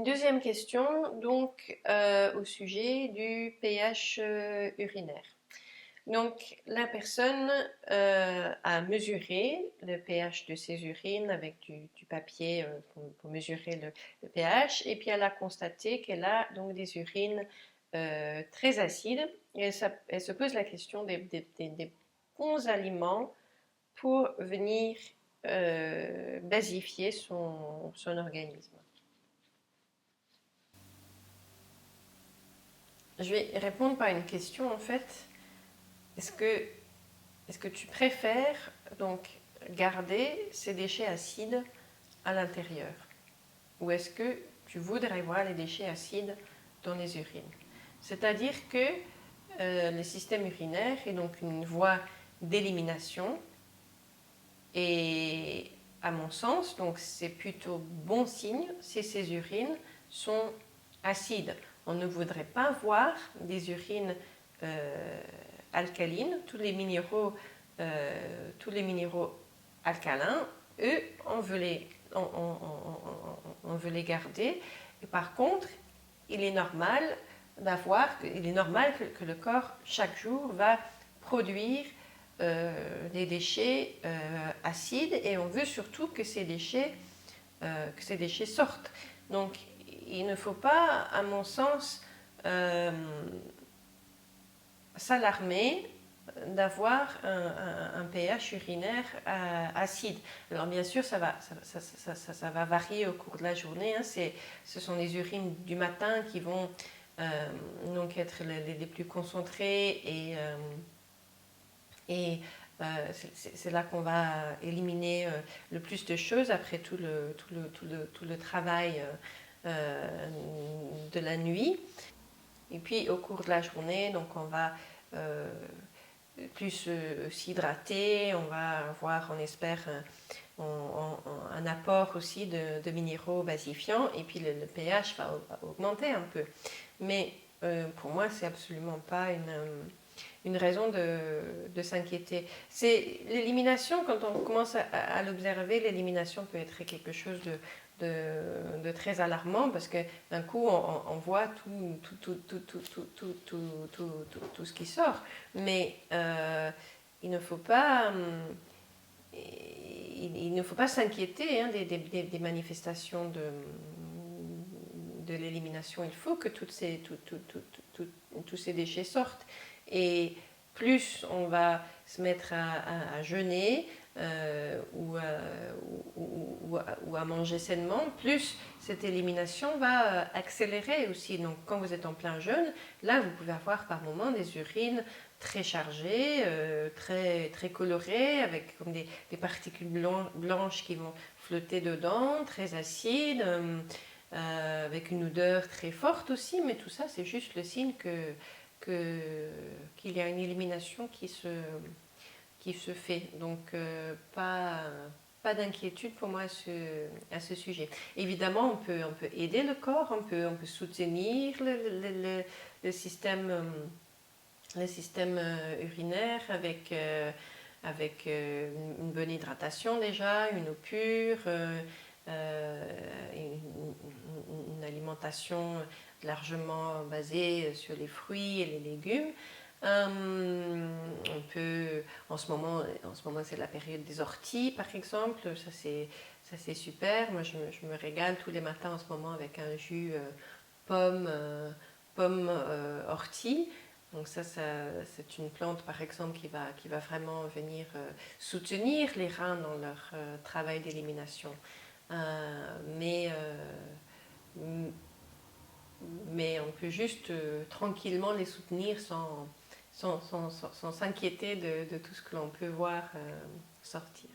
Deuxième question, donc au sujet du pH urinaire. Donc la personne a mesuré le pH de ses urines avec du papier pour mesurer le pH, et puis elle a constaté qu'elle a donc des urines très acides, et elle se pose la question des bons aliments pour venir basifier son organisme. Je vais répondre par une question en fait. Est-ce que tu préfères donc garder ces déchets acides à l'intérieur, ou est-ce que tu voudrais voir les déchets acides dans les urines? C'est-à-dire que le système urinaire est donc une voie d'élimination, et à mon sens, donc c'est plutôt bon signe si ces urines sont acides. On ne voudrait pas voir des urines alcalines, tous les minéraux alcalins, eux, on veut les garder. Et par contre, il est normal que le corps chaque jour va produire des déchets acides, et on veut surtout que ces déchets sortent. Donc il ne faut pas, à mon sens, s'alarmer d'avoir un pH urinaire acide. Alors bien sûr, ça va varier au cours de la journée. Ce sont les urines du matin qui vont donc être les plus concentrées, et c'est là qu'on va éliminer le plus de choses après tout le travail de la nuit. Et puis au cours de la journée, donc on va plus s'hydrater, on va avoir, on espère, un apport aussi de minéraux basifiants, et puis le pH va augmenter un peu. Mais pour moi, c'est absolument pas une raison de s'inquiéter. C'est l'élimination, quand on commence à l'observer, l'élimination peut être quelque chose de très alarmant, parce que d'un coup on voit tout ce qui sort. Mais il ne faut pas s'inquiéter des manifestations de l'élimination. Il faut que tous ces déchets sortent. Et plus on va se mettre à jeûner ou à manger sainement, plus cette élimination va accélérer aussi. Donc quand vous êtes en plein jeûne, là vous pouvez avoir par moments des urines très chargées, très colorées, avec comme des particules blanches qui vont flotter dedans, très acides, avec une odeur très forte aussi. Mais tout ça, c'est juste le signe qu'il y a une élimination qui se fait. Donc pas d'inquiétude pour moi à ce sujet. Évidemment, on peut aider le corps, on peut soutenir le système urinaire avec une bonne hydratation déjà, une eau pure, une alimentation largement basée sur les fruits et les légumes. On peut, en ce moment c'est la période des orties par exemple, ça c'est super. Moi je me régale tous les matins en ce moment avec un jus pomme ortie. Donc ça c'est une plante par exemple qui va vraiment venir soutenir les reins dans leur travail d'élimination. Mais on peut juste tranquillement les soutenir sans s'inquiéter de tout ce que l'on peut voir sortir.